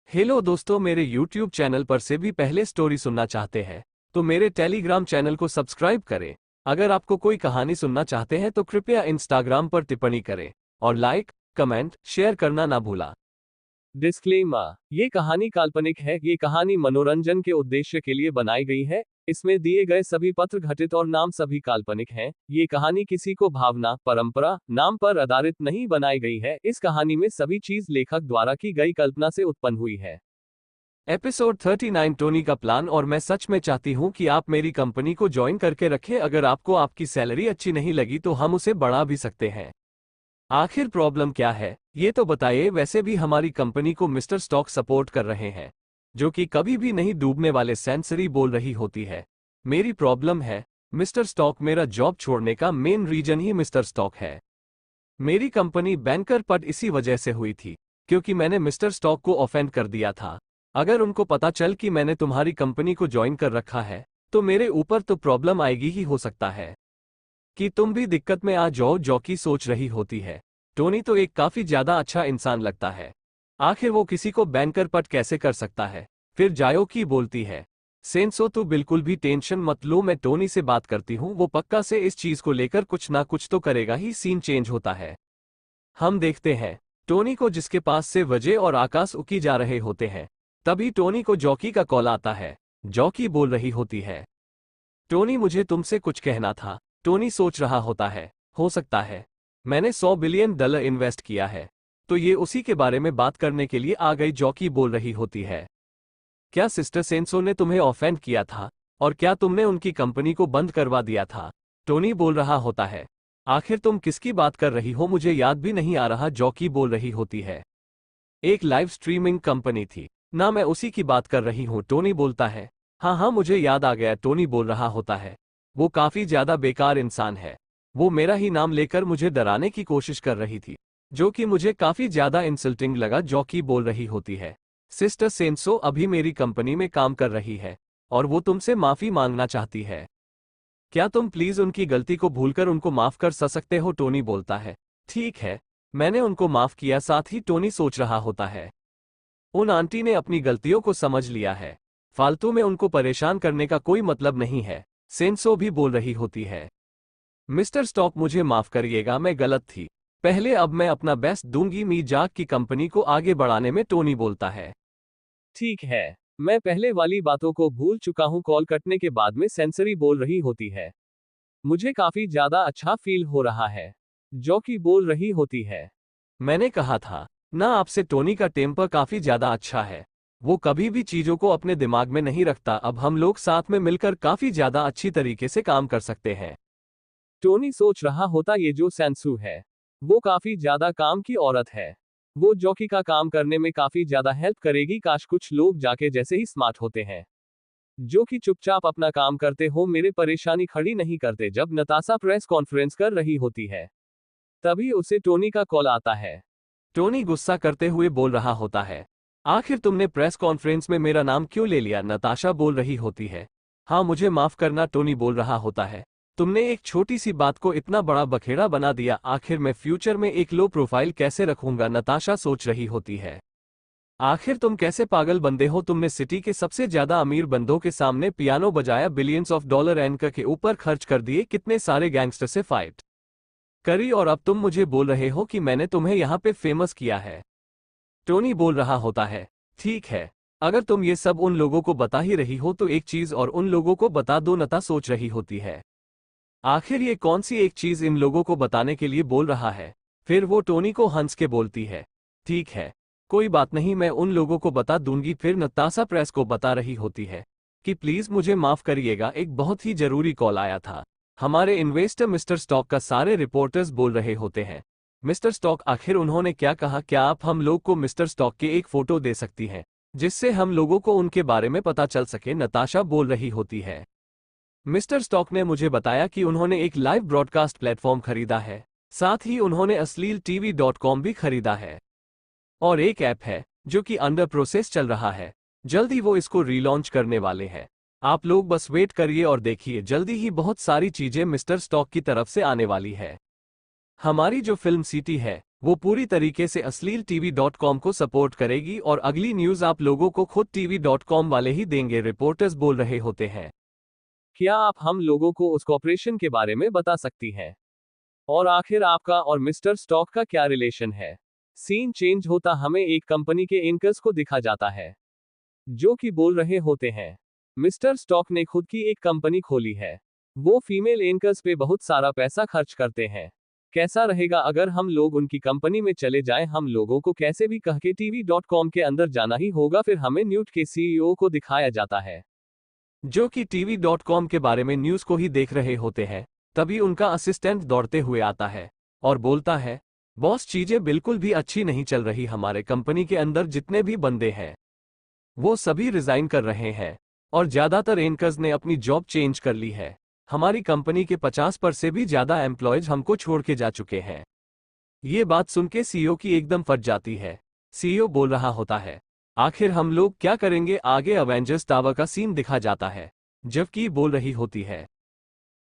Hello दोस्तों, मेरे YouTube channel पर से भी पहले स्टोरी सुनना चाहते हैं तो मेरे टेलीग्राम चैनल को सब्सक्राइब करें। अगर आपको कोई कहानी सुनना चाहते हैं तो कृपया इंस्टाग्राम पर टिप्पणी करें और लाइक, कमेंट, शेयर करना ना भूला। डिस्क्लेमर: ये कहानी काल्पनिक है। ये कहानी मनोरंजन के उद्देश्य के लिए बनाई गई है। इसमें दिए गए सभी पात्र घटित और नाम सभी काल्पनिक हैं। ये कहानी किसी को भावना, परंपरा, नाम पर आधारित नहीं बनाई गई है। इस कहानी में सभी चीज लेखक द्वारा की गई कल्पना से उत्पन्न हुई है। एपिसोड 39 टोनी का प्लान। और मैं सच में चाहती हूँ कि आप मेरी कंपनी को ज्वाइन करके रखें। अगर आपको आपकी सैलरी अच्छी नहीं लगी तो हम उसे बढ़ा भी सकते हैं। आखिर प्रॉब्लम क्या है ये तो बताइए। वैसे भी हमारी कंपनी को मिस्टर स्टॉक सपोर्ट कर रहे हैं, जो कि कभी भी नहीं डूबने वाले सेंसरी बोल रही होती है। मेरी प्रॉब्लम है मिस्टर स्टॉक। मेरा जॉब छोड़ने का मेन रीजन ही मिस्टर स्टॉक है। मेरी कंपनी बैंकर पट इसी वजह से हुई थी, क्योंकि मैंने मिस्टर स्टॉक को ऑफेंड कर दिया था। अगर उनको पता चल कि मैंने तुम्हारी कंपनी को ज्वाइन कर रखा है तो मेरे ऊपर तो प्रॉब्लम आएगी ही। हो सकता है कि तुम भी दिक्कत में आ जाओ। जॉकी सोच रही होती है, टोनी तो एक काफी ज्यादा अच्छा इंसान लगता है, आखिर वो किसी को बैंकर पट कैसे कर सकता है। फिर जायोकी बोलती है, सेंसो तू बिल्कुल भी टेंशन मत लो, मैं टोनी से बात करती हूँ। वो पक्का से इस चीज को लेकर कुछ ना कुछ तो करेगा ही। सीन चेंज होता है। हम देखते हैं टोनी को, जिसके पास से वजह और आकाश उकी जा रहे होते हैं। तभी टोनी को जॉकी का कॉल आता है। जॉकी बोल रही होती है, टोनी मुझे तुमसे कुछ कहना था। टोनी सोच रहा होता है, हो सकता है मैंने $100 बिलियन इन्वेस्ट किया है, तो ये उसी के बारे में बात करने के लिए आ गई। जॉकी बोल रही होती है, क्या सिस्टर सेंसो ने तुम्हें ऑफेंड किया था और क्या तुमने उनकी कंपनी को बंद करवा दिया था? टोनी बोल रहा होता है, आखिर तुम किसकी बात कर रही हो, मुझे याद भी नहीं आ रहा। जॉकी बोल रही होती है, एक लाइव स्ट्रीमिंग कंपनी थी ना, मैं उसी की बात कर रही हूँ। टोनी बोलता है, हाँ हाँ मुझे याद आ गया। टोनी बोल रहा होता है, वो काफी ज्यादा बेकार इंसान है। वो मेरा ही नाम लेकर मुझे डराने की कोशिश कर रही थी, जो कि मुझे काफी ज्यादा इंसल्टिंग लगा। जॉकी बोल रही होती है, सिस्टर सेंसो अभी मेरी कंपनी में काम कर रही है और वो तुमसे माफी मांगना चाहती है। क्या तुम प्लीज उनकी गलती को भूलकर उनको माफ कर सकते हो? टोनी बोलता है, ठीक है मैंने उनको माफ किया। साथ ही टोनी सोच रहा होता है, उन आंटी ने अपनी गलतियों को समझ लिया है, फालतू में उनको परेशान करने का कोई मतलब नहीं है। सेंसो भी बोल रही होती है, मिस्टर स्टॉक मुझे माफ करिएगा, मैं गलत थी पहले, अब मैं अपना बेस्ट दूंगी मी जाक की कंपनी को आगे बढ़ाने में। टोनी बोलता है, ठीक है मैं पहले वाली बातों को भूल चुका हूं। कॉल कटने के बाद में सेंसरी बोल रही होती है, मुझे काफी ज्यादा अच्छा फील हो रहा है। जॉकी बोल रही होती है, मैंने कहा था ना आपसे, टोनी का टेम्पर काफी ज्यादा अच्छा है। वो कभी भी चीजों को अपने दिमाग में नहीं रखता। अब हम लोग साथ में मिलकर काफी ज्यादा अच्छी तरीके से काम कर सकते हैं। टोनी सोच रहा होता, ये जो सेंसू है वो काफी ज्यादा काम की औरत है। वो जॉकी का काम करने में काफी ज्यादा हेल्प करेगी। काश कुछ लोग जाके जैसे ही स्मार्ट होते हैं, जो कि चुपचाप अपना काम करते हो, मेरे परेशानी खड़ी नहीं करते। जब नताशा प्रेस कॉन्फ्रेंस कर रही होती है तभी उसे टोनी का कॉल आता है। टोनी गुस्सा करते हुए बोल रहा होता है, आखिर तुमने प्रेस कॉन्फ्रेंस में मेरा नाम क्यों ले लिया? नताशा बोल रही होती है, हाँ मुझे माफ करना। टोनी बोल रहा होता है, तुमने एक छोटी सी बात को इतना बड़ा बखेड़ा बना दिया। आखिर मैं फ्यूचर में एक लो प्रोफाइल कैसे रखूंगा? नताशा सोच रही होती है, आखिर तुम कैसे पागल बंदे हो? तुमने सिटी के सबसे ज्यादा अमीर बंदों के सामने पियानो बजाया, बिलियंस ऑफ डॉलर एंकर के ऊपर खर्च कर दिए, कितने सारे गैंगस्टर से फाइट करी, और अब तुम मुझे बोल रहे हो कि मैंने तुम्हें यहाँ पे फेमस किया है। टोनी बोल रहा होता है, ठीक है अगर तुम ये सब उन लोगों को बता ही रही हो तो एक चीज और उन लोगों को बता दो। नता सोच रही होती है, आखिर ये कौन सी एक चीज इन लोगों को बताने के लिए बोल रहा है? फिर वो टोनी को हंस के बोलती है, ठीक है कोई बात नहीं, मैं उन लोगों को बता दूंगी। फिर नताशा प्रेस को बता रही होती है कि प्लीज मुझे माफ करिएगा, एक बहुत ही जरूरी कॉल आया था। हमारे इन्वेस्टर मिस्टर स्टॉक का सारे रिपोर्टर्स बोल रहे होते हैं, मिस्टर स्टॉक आखिर उन्होंने क्या कहा? क्या आप हम लोग को मिस्टर स्टॉक की एक फोटो दे सकती हैं जिससे हम लोगों को उनके बारे में पता चल सके? नताशा बोल रही होती है, मिस्टर स्टॉक ने मुझे बताया कि उन्होंने एक लाइव ब्रॉडकास्ट प्लेटफॉर्म खरीदा है, साथ ही उन्होंने अश्लील TV.com भी खरीदा है और एक ऐप है जो कि अंडर प्रोसेस चल रहा है। जल्दी वो इसको रीलॉन्च करने वाले हैं। आप लोग बस वेट करिए और देखिए, जल्दी ही बहुत सारी चीजें मिस्टर स्टॉक की तरफ से आने वाली है। हमारी जो फिल्म सिटी है वो पूरी तरीके से अश्लील टीवी.com को सपोर्ट करेगी और अगली न्यूज आप लोगों को खुद टीवी.com वाले ही देंगे, रिपोर्टर्स बोल रहे होते हैं। क्या आप हम लोगों को उस कॉर्पोरेशन के बारे में बता सकती हैं? और आखिर आपका और मिस्टर स्टॉक का क्या रिलेशन है? सीन चेंज होता हमें एक कंपनी के एंकर्स को दिखा जाता है, जो कि बोल रहे होते हैं मिस्टर स्टॉक ने खुद की एक कंपनी खोली है। वो फीमेल एंकर्स पे बहुत सारा पैसा खर्च करते हैं। कैसा रहेगा अगर हम लोग उनकी कंपनी में चले जाएं? हम लोगों को कैसे भी कह के टीवी.com के अंदर जाना ही होगा। फिर हमें न्यूट के सीईओ को दिखाया जाता है, जो कि टीवी.com के बारे में न्यूज को ही देख रहे होते हैं। तभी उनका असिस्टेंट दौड़ते हुए आता है और बोलता है, बॉस चीजें बिल्कुल भी अच्छी नहीं चल रही, हमारे कंपनी के अंदर जितने भी बंदे हैं वो सभी रिजाइन कर रहे हैं और ज्यादातर एंकर्स ने अपनी जॉब चेंज कर ली है। हमारी कंपनी के 50% से भी ज्यादा एम्प्लॉयज हमको छोड़ के जा चुके हैं। ये बात सुन के सीईओ की एकदम फट जाती है। सीईओ बोल रहा होता है, आखिर हम लोग क्या करेंगे? आगे अवेंजर्स टावर का सीन दिखा जाता है, जबकि बोल रही होती है,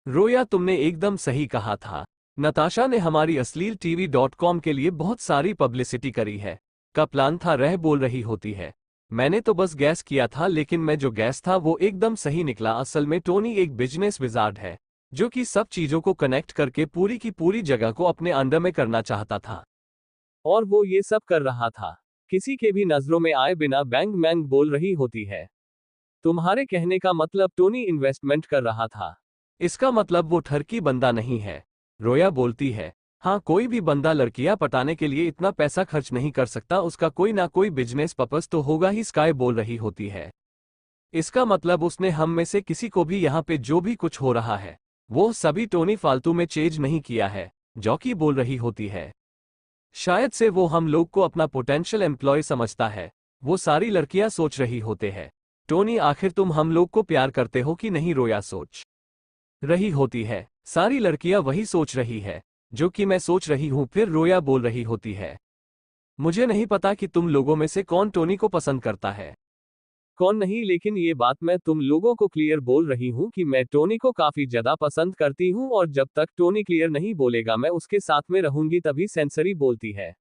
रोया तुमने एकदम सही कहा था। नताशा ने हमारी अश्लील टीवी.com के लिए बहुत सारी पब्लिसिटी करी है। का प्लान था, रह बोल रही होती है, मैंने तो बस गैस किया था, लेकिन मैं जो गैस था वो एकदम सही निकला। असल में टोनी एक बिजनेस विजार्ड है, जो कि सब चीजों को कनेक्ट करके पूरी की पूरी जगह को अपने अंडर में करना चाहता था, और वो ये सब कर रहा था किसी के भी नजरों में आए बिना। बैंग मैंग बोल रही होती है, तुम्हारे कहने का मतलब टोनी इन्वेस्टमेंट कर रहा था? इसका मतलब वो ठरकी बंदा नहीं है। रोया बोलती है, हाँ, कोई भी बंदा लड़कियां पटाने के लिए इतना पैसा खर्च नहीं कर सकता, उसका कोई ना कोई बिजनेस पर्पस तो होगा ही। स्काई बोल रही होती है, इसका मतलब उसने हम में से किसी को भी यहाँ पे जो भी कुछ हो रहा है वो सभी टोनी फालतू में चेंज नहीं किया है। जॉकी बोल रही होती है, शायद से वो हम लोग को अपना पोटेंशियल एम्प्लॉय समझता है। वो सारी लड़कियां सोच रही होते हैं, टोनी आखिर तुम हम लोग को प्यार करते हो कि नहीं? रोया सोच रही होती है, सारी लड़कियां वही सोच रही है जो कि मैं सोच रही हूं। फिर रोया बोल रही होती है, मुझे नहीं पता कि तुम लोगों में से कौन टोनी को पसंद करता है, कौन नहीं, लेकिन ये बात मैं तुम लोगों को क्लियर बोल रही हूं कि मैं टोनी को काफी ज्यादा पसंद करती हूं, और जब तक टोनी क्लियर नहीं बोलेगा मैं उसके साथ में रहूंगी। तभी सेंसरी बोलती है,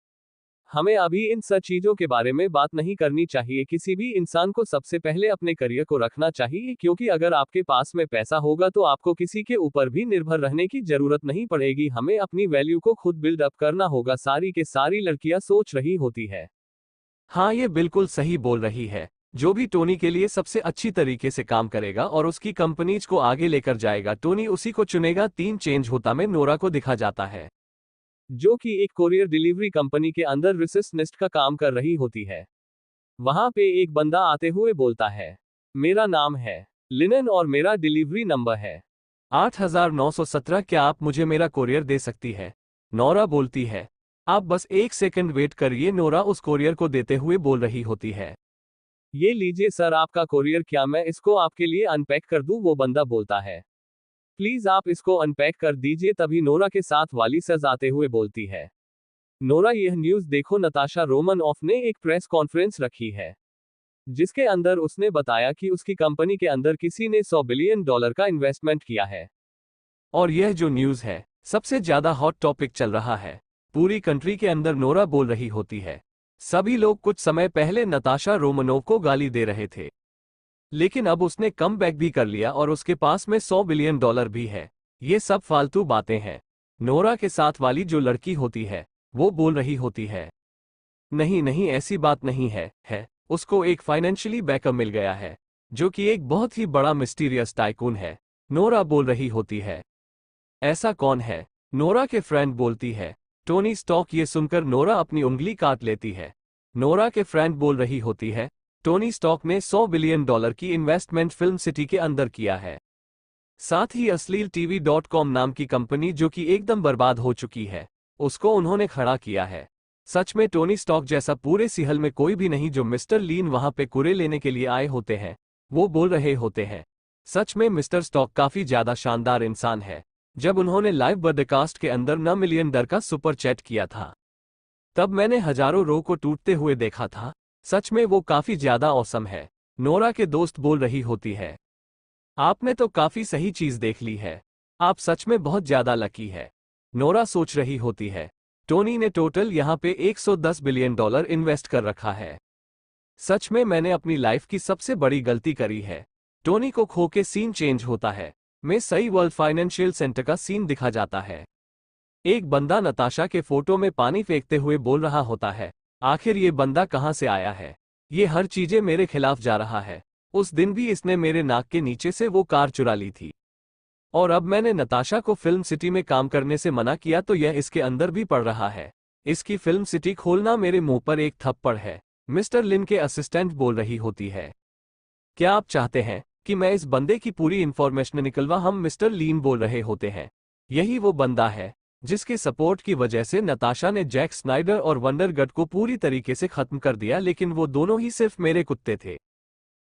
हमें अभी इन सब चीजों के बारे में बात नहीं करनी चाहिए। किसी भी इंसान को सबसे पहले अपने करियर को रखना चाहिए, क्योंकि अगर आपके पास में पैसा होगा तो आपको किसी के ऊपर भी निर्भर रहने की जरूरत नहीं पड़ेगी। हमें अपनी वैल्यू को खुद बिल्ड अप करना होगा। सारी के सारी लड़कियां सोच रही होती है, हाँ ये बिल्कुल सही बोल रही है। जो भी टोनी के लिए सबसे अच्छी तरीके से काम करेगा और उसकी कंपनीज को आगे लेकर जाएगा, टोनी उसी को चुनेगा। तीन चेंज होता में नोरा को दिखा जाता है, जो कि एक कोरियर डिलीवरी कंपनी के अंदर रिसेप्शनिस्ट का काम कर रही होती है। वहां पे एक बंदा आते हुए बोलता है, मेरा नाम है लिनन और मेरा डिलीवरी नंबर है 8917, क्या आप मुझे मेरा कोरियर दे सकती है? नोरा बोलती है, आप बस एक सेकंड वेट करिए। नोरा उस कोरियर को देते हुए बोल रही होती है, ये लीजिए सर आपका कोरियर, क्या मैं इसको आपके लिए अनपैक कर दूं? वो बंदा बोलता है, प्लीज आप इसको अनपैक कर दीजिए। तभी नोरा के साथ वाली सज आते हुए बोलती है, नोरा यह न्यूज देखो, नताशा रोमनॉफ ने एक प्रेस कॉन्फ्रेंस रखी है जिसके अंदर उसने बताया कि उसकी कंपनी के अंदर किसी ने $100 बिलियन का इन्वेस्टमेंट किया है। और यह जो न्यूज है सबसे ज्यादा हॉट टॉपिक चल रहा है पूरी कंट्री के अंदर। नोरा बोल रही होती है, सभी लोग कुछ समय पहले नताशा रोमनोव को गाली दे रहे थे, लेकिन अब उसने कम बैक भी कर लिया और उसके पास में $100 बिलियन भी है। ये सब फालतू बातें हैं। नोरा के साथ वाली जो लड़की होती है वो बोल रही होती है, नहीं नहीं ऐसी बात नहीं है उसको एक फाइनेंशियली बैकअप मिल गया है, जो कि एक बहुत ही बड़ा मिस्टीरियस टाइकून है। नोरा बोल रही होती है, ऐसा कौन है? नोरा के फ्रेंड बोलती है, टोनी स्टॉक। ये सुनकर नोरा अपनी उंगली काट लेती है। नोरा के फ्रेंड बोल रही होती है, टोनी स्टॉक ने $100 बिलियन की इन्वेस्टमेंट फिल्म सिटी के अंदर किया है, साथ ही अश्लील टीवी.com नाम की कंपनी जो कि एकदम बर्बाद हो चुकी है उसको उन्होंने खड़ा किया है। सच में टोनी स्टॉक जैसा पूरे सिहल में कोई भी नहीं। जो मिस्टर लीन वहां पे कुरे लेने के लिए आए होते हैं वो बोल रहे होते हैं, सच में मिस्टर स्टॉक काफी ज्यादा शानदार इंसान है। जब उन्होंने लाइव ब्रॉडकास्ट के अंदर $9 मिलियन का सुपर चैट किया था तब मैंने हजारों रो को टूटते हुए देखा था। सच में वो काफी ज्यादा औसम है। नोरा के दोस्त बोल रही होती है, आपने तो काफी सही चीज देख ली है, आप सच में बहुत ज्यादा लकी है। नोरा सोच रही होती है, टोनी ने टोटल यहाँ पे $110 बिलियन इन्वेस्ट कर रखा है। सच में मैंने अपनी लाइफ की सबसे बड़ी गलती करी है। टोनी को खो के सीन चेंज होता है। मैं सही वर्ल्ड फाइनेंशियल सेंटर का सीन दिखा जाता है। एक बंदा नताशा के फोटो में पानी फेंकते हुए बोल रहा होता है, आखिर ये बंदा कहाँ से आया है, ये हर चीजें मेरे खिलाफ जा रहा है। उस दिन भी इसने मेरे नाक के नीचे से वो कार चुरा ली थी। और अब मैंने नताशा को फिल्म सिटी में काम करने से मना किया तो यह इसके अंदर भी पड़ रहा है। इसकी फिल्म सिटी खोलना मेरे मुंह पर एक थप्पड़ है, मिस्टर लिन के असिस्टेंट बोल रही होती है। क्या आप चाहते हैं कि मैं इस बंदे की पूरी इंफॉर्मेशन निकलवा? हम मिस्टर लीन बोल रहे होते हैं। यही वो बंदा है जिसके सपोर्ट की वजह से नताशा ने जैक स्नाइडर और वंडर गड को पूरी तरीके से खत्म कर दिया, लेकिन वो दोनों ही सिर्फ मेरे कुत्ते थे।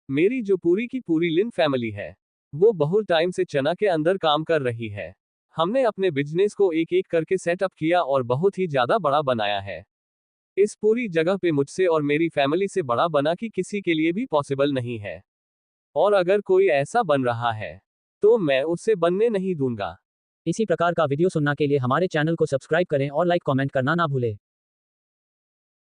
मेरी जो पूरी की पूरी लिन फैमिली है वो बहुत टाइम से चना के अंदर काम कर रही है। हमने अपने बिजनेस को एक एक करके सेटअप किया और बहुत ही ज्यादा बड़ा बनाया है। इस पूरी जगह पे मुझसे और मेरी फैमिली से बड़ा बना कि किसी के लिए भी पॉसिबल नहीं है। और अगर कोई ऐसा बन रहा है तो मैं उससे बनने नहीं दूंगा। इसी प्रकार का वीडियो सुनने के लिए हमारे चैनल को सब्सक्राइब करें और लाइक कमेंट करना ना भूलें।